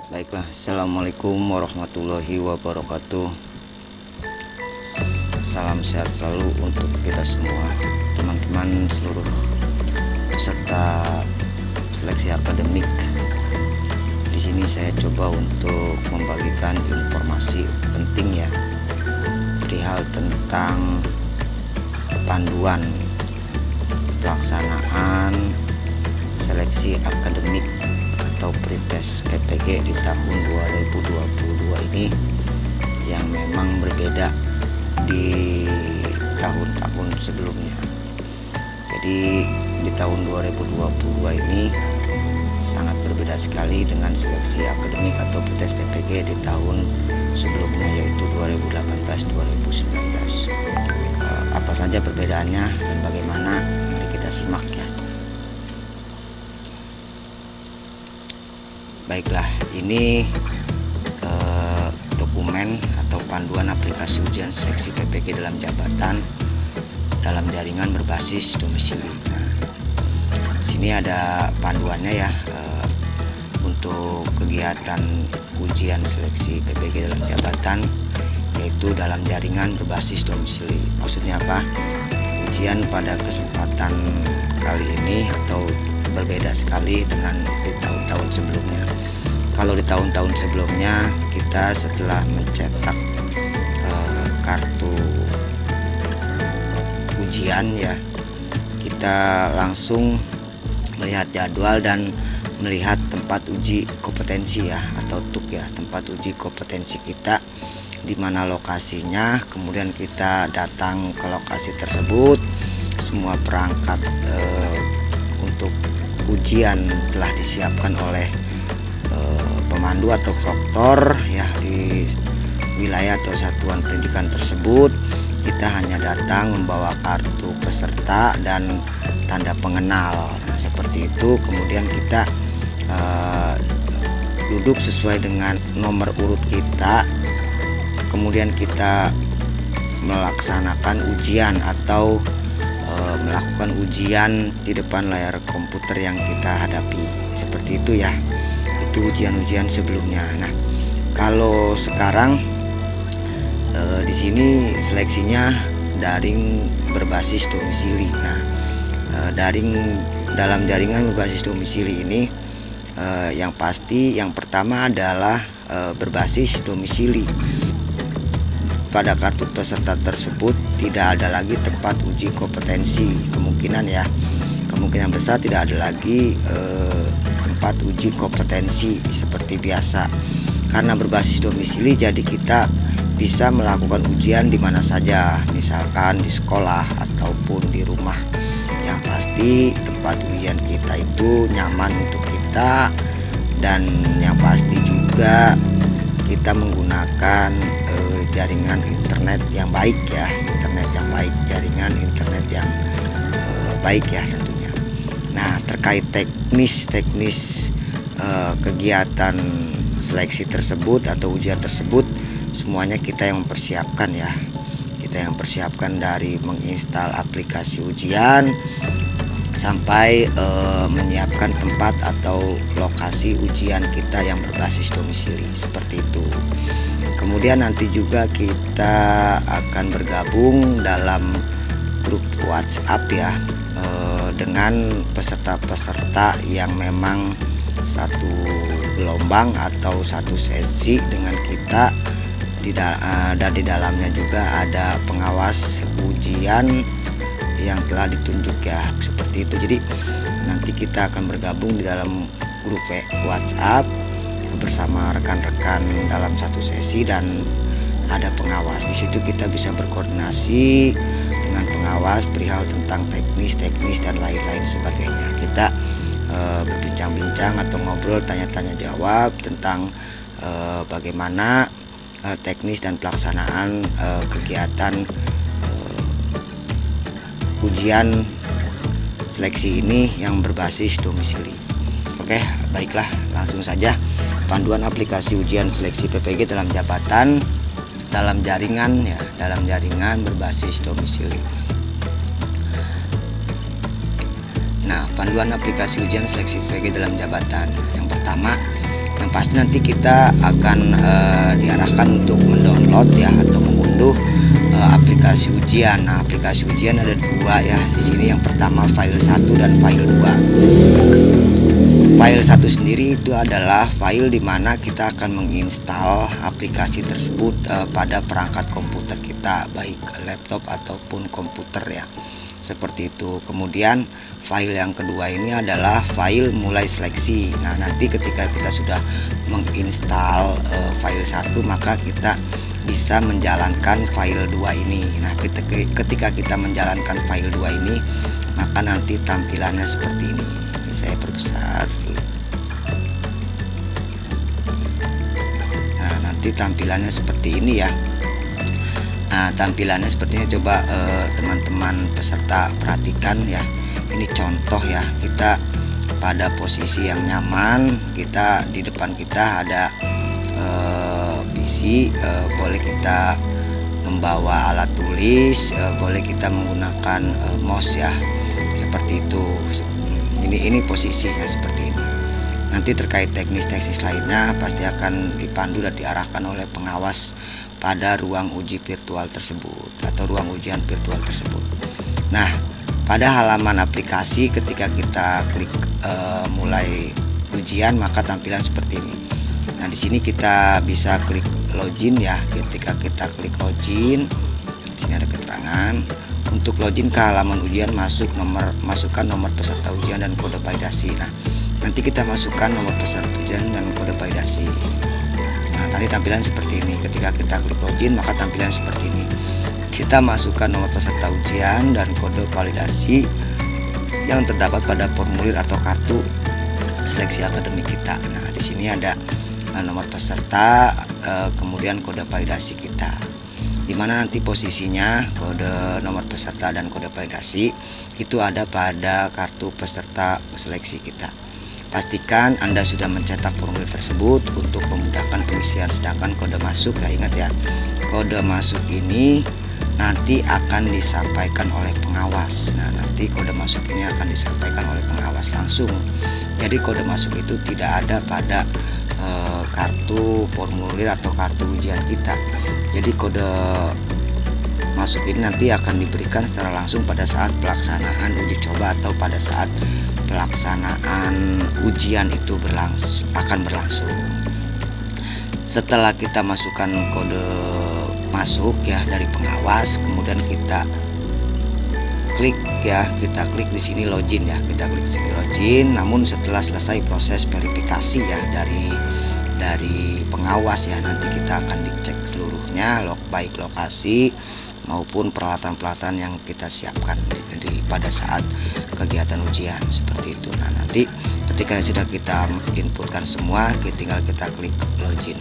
Baiklah, assalamualaikum warahmatullahi wabarakatuh. Salam sehat selalu untuk kita semua, teman-teman seluruh peserta seleksi akademik. Di sini saya coba untuk membagikan informasi penting ya, perihal tentang panduan pelaksanaan seleksi akademik atau pretest PPG di tahun 2022 ini yang memang berbeda di tahun-tahun sebelumnya. Jadi di tahun 2022 ini sangat berbeda sekali dengan seleksi akademik atau pretest PPG di tahun sebelumnya, yaitu 2018-2019. Apa saja perbedaannya dan bagaimana? Mari kita simak ya. Baiklah, ini dokumen atau panduan aplikasi ujian seleksi PPG dalam jabatan dalam jaringan berbasis domisili. Nah, di sini ada panduannya ya, untuk kegiatan ujian seleksi PPG dalam jabatan, yaitu dalam jaringan berbasis domisili. Maksudnya apa? Ujian pada kesempatan kali ini atau berbeda sekali dengan di tahun-tahun sebelumnya. Kalau di tahun-tahun sebelumnya kita setelah mencetak kartu ujian ya, kita langsung melihat jadwal dan melihat tempat uji kompetensi ya, atau TUK ya, tempat uji kompetensi kita di mana lokasinya. Kemudian kita datang ke lokasi tersebut, semua perangkat untuk ujian telah disiapkan oleh pemandu atau proktor ya di wilayah atau satuan pendidikan tersebut. Kita hanya datang membawa kartu peserta dan tanda pengenal. Nah, seperti itu. Kemudian kita duduk sesuai dengan nomor urut kita. Kemudian kita melaksanakan ujian atau melakukan ujian di depan layar komputer yang kita hadapi. Seperti itu ya. Itu ujian-ujian sebelumnya. Nah, kalau sekarang di sini seleksinya daring berbasis domisili. Nah, dalam jaringan berbasis domisili ini yang pasti yang pertama adalah berbasis domisili. Pada kartu peserta tersebut tidak ada lagi tempat uji kompetensi. Kemungkinan besar tidak ada lagi tempat uji kompetensi seperti biasa. Karena berbasis domisili, jadi kita bisa melakukan ujian di mana saja, misalkan di sekolah ataupun di rumah. Yang pasti tempat ujian kita itu nyaman untuk kita, dan yang pasti juga kita menggunakan jaringan internet yang baik ya, jaringan internet yang baik ya tentunya. Nah, terkait teknis kegiatan seleksi tersebut atau ujian tersebut, semuanya kita yang mempersiapkan ya. Kita yang mempersiapkan dari menginstal aplikasi ujian sampai menyiapkan tempat atau lokasi ujian kita yang berbasis domisili, seperti itu. Kemudian nanti juga kita akan bergabung dalam grup WhatsApp ya, dengan peserta-peserta yang memang satu gelombang atau satu sesi dengan kita, dan di dalamnya juga ada pengawas ujian yang telah ditunjuk ya, seperti itu. Jadi nanti kita akan bergabung di dalam grup WhatsApp bersama rekan-rekan dalam satu sesi, dan ada pengawas. Di situ kita bisa berkoordinasi dengan pengawas perihal tentang teknis dan lain-lain sebagainya. Kita berbincang-bincang atau ngobrol, tanya-tanya jawab tentang bagaimana teknis dan pelaksanaan kegiatan ujian seleksi ini yang berbasis domisili. Oke, baiklah, langsung saja. Panduan aplikasi ujian seleksi PPG dalam jabatan dalam jaringan ya, dalam jaringan berbasis domisili. Nah, panduan aplikasi ujian seleksi PPG dalam jabatan. Yang pertama, Yang pasti nanti kita akan diarahkan untuk mendownload ya atau mengunduh aplikasi ujian. Nah, aplikasi ujian ada dua ya di sini. Yang pertama file 1 dan file 2. File 1 sendiri itu adalah file di mana kita akan menginstal aplikasi tersebut pada perangkat komputer kita, baik laptop ataupun komputer ya. Seperti itu. Kemudian file yang kedua ini adalah file mulai seleksi. Nah, nanti ketika kita sudah menginstal file 1, maka kita bisa menjalankan file 2 ini. Nah, ketika kita menjalankan file 2 ini, maka nanti tampilannya seperti ini. Ini saya perbesar. Nah, nanti tampilannya seperti ini ya. Nah, tampilannya sepertinya coba teman-teman peserta perhatikan ya. Ini contoh ya, kita pada posisi yang nyaman, kita di depan kita ada PC, boleh kita membawa alat tulis, boleh kita menggunakan mouse ya, seperti itu. Ini posisinya seperti ini. Nanti terkait teknis-teknis lainnya pasti akan dipandu dan diarahkan oleh pengawas pada ruang uji virtual tersebut atau ruang ujian virtual tersebut. Nah, pada halaman aplikasi ketika kita klik mulai ujian, maka tampilan seperti ini. Nah, di sini kita bisa klik login ya. Ketika kita klik login, di sini ada keterangan untuk login ke halaman ujian, masukkan nomor peserta ujian dan kode validasi. Nah, nanti kita masukkan nomor peserta ujian dan kode validasi. Nah, tadi tampilan seperti ini. Ketika kita klik login, maka tampilan seperti ini. Kita masukkan nomor peserta ujian dan kode validasi yang terdapat pada formulir atau kartu seleksi akademik kita. Nah, di sini ada nomor peserta, kemudian kode validasi kita. Di mana nanti posisinya kode nomor peserta dan kode validasi itu ada pada kartu peserta seleksi kita. Pastikan Anda sudah mencetak formulir tersebut untuk memudahkan pengisian. Sedangkan kode masuk ya, ingat ya, kode masuk ini nanti akan disampaikan oleh pengawas. Nah, nanti kode masuk ini akan disampaikan oleh pengawas langsung. Jadi kode masuk itu tidak ada pada kartu formulir atau kartu ujian kita. Jadi kode masuk ini nanti akan diberikan secara langsung pada saat pelaksanaan uji coba atau pada saat pelaksanaan ujian itu akan berlangsung. Setelah kita masukkan kode masuk ya dari pengawas, kemudian kita klik di sini login ya. Kita klik di sini login. Namun setelah selesai proses verifikasi ya dari pengawas ya, nanti kita akan dicek seluruhnya, baik lokasi maupun peralatan-peralatan yang kita siapkan pada saat kegiatan ujian seperti itu. Nah, nanti ketika sudah kita inputkan semua, tinggal kita klik login.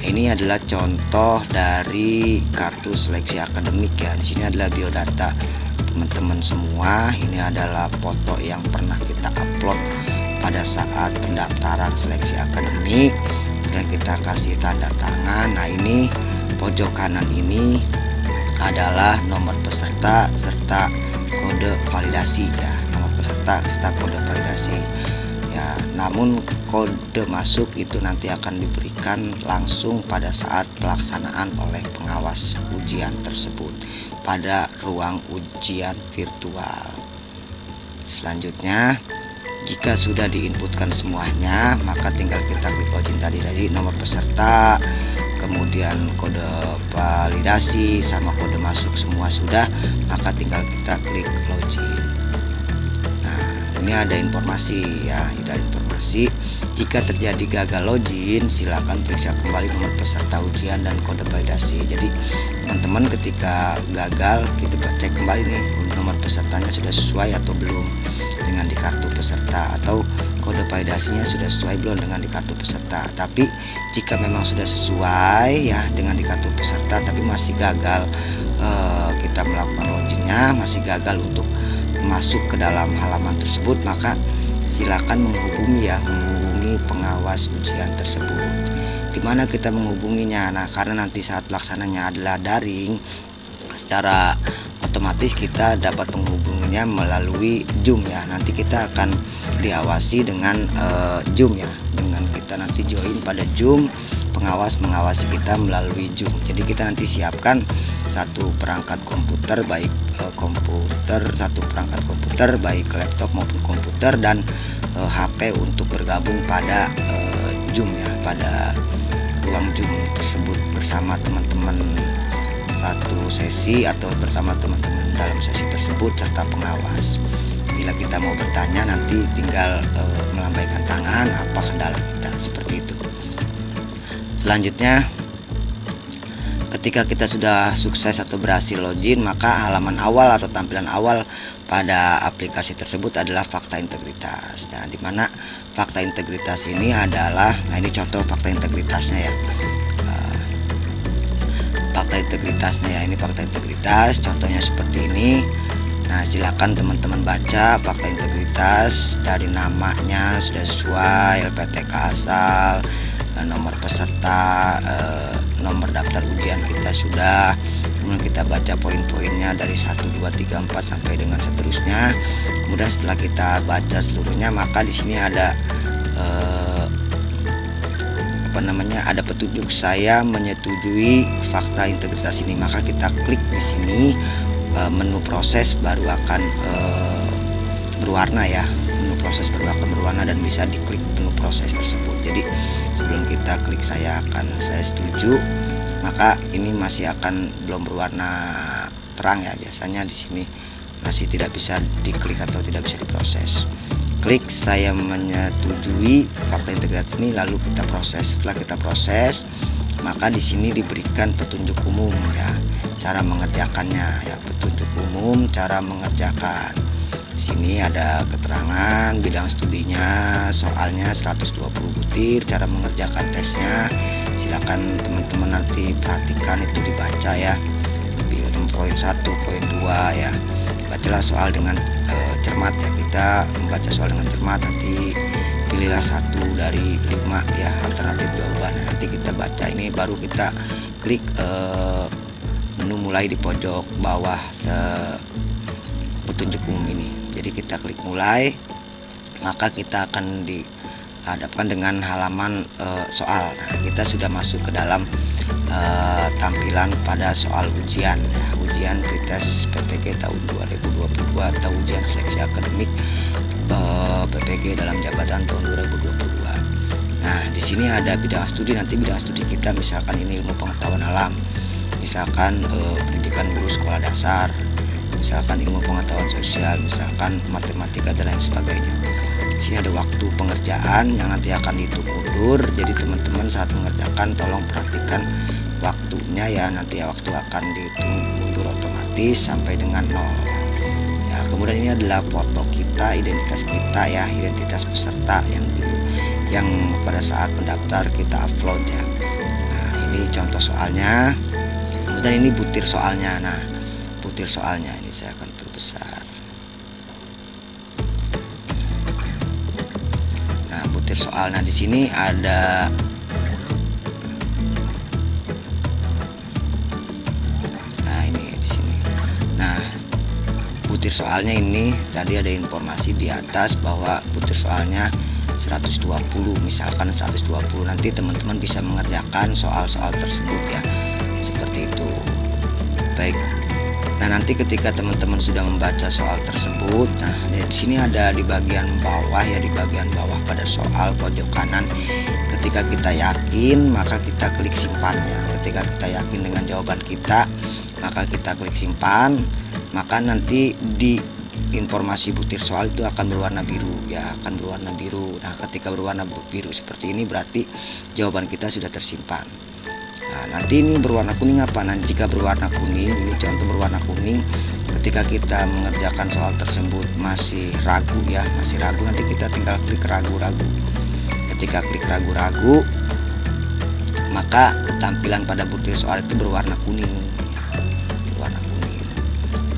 Ini adalah contoh dari kartu seleksi akademik ya. Di sini adalah biodata teman-teman semua. Ini adalah foto yang pernah kita upload pada saat pendaftaran seleksi akademik. Kemudian kita kasih tanda tangan. Nah, ini pojok kanan ini adalah nomor peserta serta kode validasi ya. Nomor peserta serta kode validasi. Ya, namun kode masuk itu nanti akan diberikan langsung pada saat pelaksanaan oleh pengawas ujian tersebut pada ruang ujian virtual. Selanjutnya, jika sudah diinputkan semuanya, maka tinggal kita klik login tadi nomor peserta, kemudian kode validasi sama kode masuk semua sudah, maka tinggal kita klik login. Ini ada informasi ya, ada informasi jika terjadi gagal login, silakan periksa kembali nomor peserta ujian dan kode validasi. Jadi teman-teman ketika gagal, kita cek kembali nih nomor pesertanya sudah sesuai atau belum dengan di kartu peserta, atau kode validasinya sudah sesuai belum dengan di kartu peserta. Tapi jika memang sudah sesuai ya dengan di kartu peserta tapi masih gagal kita melakukan loginnya, masih gagal untuk masuk ke dalam halaman tersebut, maka silakan menghubungi pengawas ujian tersebut. Dimana kita menghubunginya? Nah, karena nanti saat pelaksananya adalah daring, secara otomatis kita dapat menghubunginya hasilnya melalui Zoom ya. Nanti kita akan diawasi dengan Zoom ya, dengan kita nanti join pada Zoom, pengawas mengawasi kita melalui Zoom. Jadi kita nanti siapkan satu perangkat komputer, baik satu perangkat komputer baik laptop maupun komputer, dan HP untuk bergabung pada Zoom ya, pada ruang Zoom tersebut bersama teman-teman satu sesi atau bersama teman-teman dalam sesi tersebut serta pengawas. Bila kita mau bertanya nanti tinggal melambaikan tangan apa kendala kita, seperti itu. Selanjutnya, ketika kita sudah sukses atau berhasil login, maka halaman awal atau tampilan awal pada aplikasi tersebut adalah fakta integritas. Nah, di mana fakta integritas ini adalah, nah ini contoh fakta integritasnya ya. Fakta integritasnya ya, ini fakta integritas, contohnya seperti ini. Nah, silakan teman-teman baca fakta integritas. Dari namanya sudah sesuai, LPTK asal, nomor peserta, nomor daftar ujian kita sudah. Kemudian kita baca poin-poinnya dari 1, 2, 3, 4 sampai dengan seterusnya. Kemudian setelah kita baca seluruhnya, maka di sini ada ada petunjuk saya menyetujui fakta integritas ini. Maka kita klik di sini, menu proses baru akan berwarna ya. Menu proses baru akan berwarna dan bisa diklik menu proses tersebut. Jadi sebelum kita klik saya setuju, maka ini masih akan belum berwarna terang ya. Biasanya di sini masih tidak bisa diklik atau tidak bisa diproses. Klik saya menyetujui fakta integritas ini, lalu kita proses. Setelah kita proses, maka di sini diberikan petunjuk umum ya, cara mengerjakannya ya, petunjuk umum cara mengerjakan. Di sini ada keterangan bidang studinya, soalnya 120 butir, cara mengerjakan tesnya. Silakan teman-teman nanti perhatikan itu, dibaca ya. Poin 1, poin 2 ya. Bacalah soal dengan cermat ya. Kita membaca soal dengan cermat, nanti pilihlah 1 dari 5 ya alternatif jawaban. Nanti kita baca ini, baru kita klik menu mulai di pojok bawah petunjuk umum ini. Jadi kita klik mulai, maka kita akan dihadapkan dengan halaman soal. Nah, kita sudah masuk ke dalam tampilan pada soal ujian ya, ujian pretest PPG tahun 2022 atau ujian seleksi akademik PPG dalam jabatan tahun 2022. Nah, di sini ada bidang studi. Nanti bidang studi kita misalkan ini ilmu pengetahuan alam, misalkan pendidikan guru sekolah dasar, misalkan ilmu pengetahuan sosial, misalkan matematika dan lain sebagainya. Di sini ada waktu pengerjaan yang nanti akan dihitung mundur. Jadi teman-teman saat mengerjakan tolong perhatikan waktunya ya, nanti waktu akan dihitung mundur otomatis sampai dengan 0 ya. Kemudian ini adalah foto kita, identitas kita ya, identitas peserta yang pada saat mendaftar kita upload ya. Nah, ini contoh soalnya. Kemudian ini butir soalnya. Nah, butir soalnya ini saya akan perbesar. Nah, butir soal. Nah, di sini ada butir soalnya ini. Tadi ada informasi di atas bahwa butir soalnya 120, misalkan 120. Nanti teman-teman bisa mengerjakan soal-soal tersebut ya, seperti itu. Baik. Nah, nanti ketika teman-teman sudah membaca soal tersebut, nah di sini ada di bagian bawah ya, di bagian bawah pada soal pojok kanan. Ketika kita yakin, maka kita klik simpan ya. Ketika kita yakin dengan jawaban kita, maka kita klik simpan. Maka nanti di informasi butir soal itu akan berwarna biru ya, akan berwarna biru. Nah, ketika berwarna biru seperti ini berarti jawaban kita sudah tersimpan. Nah, nanti ini berwarna kuning apa? Nah, jika berwarna kuning, ini contoh berwarna kuning, ketika kita mengerjakan soal tersebut masih ragu ya, masih ragu, nanti kita tinggal klik ragu-ragu. Ketika klik ragu-ragu, maka tampilan pada butir soal itu berwarna kuning.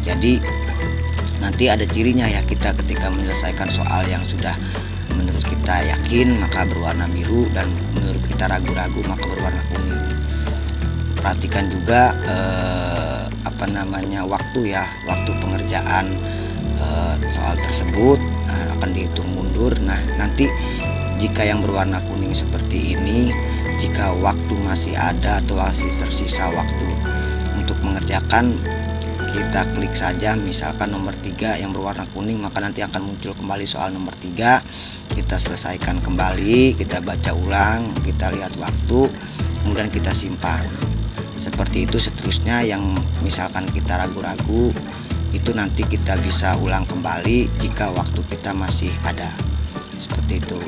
Jadi nanti ada cirinya ya, kita ketika menyelesaikan soal yang sudah menurut kita yakin maka berwarna biru, dan menurut kita ragu-ragu maka berwarna kuning. Perhatikan juga waktu ya, waktu pengerjaan soal tersebut akan dihitung mundur. Nah, nanti jika yang berwarna kuning seperti ini, jika waktu masih ada atau masih tersisa waktu untuk mengerjakan, kita klik saja misalkan nomor 3 yang berwarna kuning, maka nanti akan muncul kembali soal nomor 3. Kita selesaikan kembali, kita baca ulang, kita lihat waktu, kemudian kita simpan. Seperti itu seterusnya. Yang misalkan kita ragu-ragu, itu nanti kita bisa ulang kembali jika waktu kita masih ada. Seperti itu.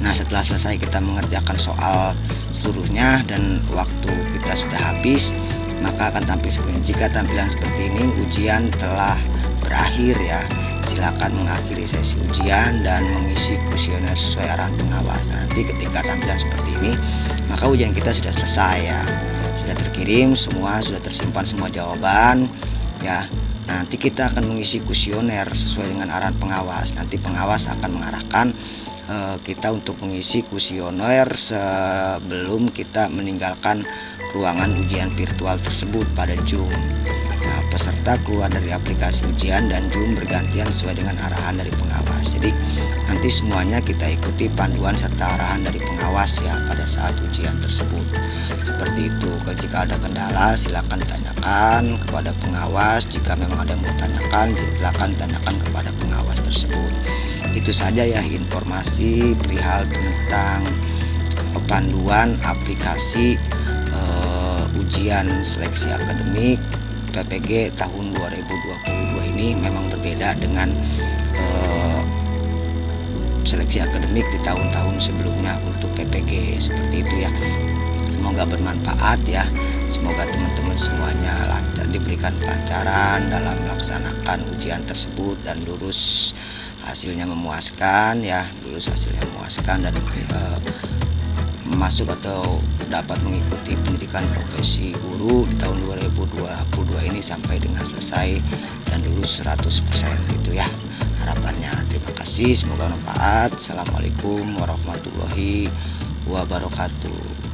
Nah, setelah selesai kita mengerjakan soal seluruhnya dan waktu kita sudah habis, maka akan tampil seperti ini. Jika tampilan seperti ini, ujian telah berakhir ya. Silakan mengakhiri sesi ujian dan mengisi kuesioner sesuai arahan pengawas. Nah, nanti ketika tampilan seperti ini, maka ujian kita sudah selesai ya. Sudah terkirim semua, sudah tersimpan semua jawaban ya. Nah, nanti kita akan mengisi kuesioner sesuai dengan arahan pengawas. Nanti pengawas akan mengarahkan kita untuk mengisi kuesioner sebelum kita meninggalkan ruangan ujian virtual tersebut pada Zoom. Nah, peserta keluar dari aplikasi ujian dan Zoom bergantian sesuai dengan arahan dari pengawas. Jadi nanti semuanya kita ikuti panduan serta arahan dari pengawas ya pada saat ujian tersebut. Seperti itu. Jika ada kendala silakan tanyakan kepada pengawas. Jika memang ada yang mau tanyakan, silakan tanyakan kepada pengawas tersebut. Itu saja ya informasi perihal tentang panduan aplikasi ujian seleksi akademik PPG tahun 2022 ini. Memang berbeda dengan seleksi akademik di tahun-tahun sebelumnya untuk PPG. Seperti itu ya. Semoga bermanfaat ya. Semoga teman-teman semuanya lancar, diberikan kelancaran dalam melaksanakan ujian tersebut dan lulus hasilnya memuaskan ya, lulus hasilnya memuaskan dan masuk atau dapat mengikuti pendidikan profesi guru di tahun 2022 ini sampai dengan selesai dan lulus 100% gitu ya harapannya. Terima kasih, semoga bermanfaat. Assalamualaikum warahmatullahi wabarakatuh.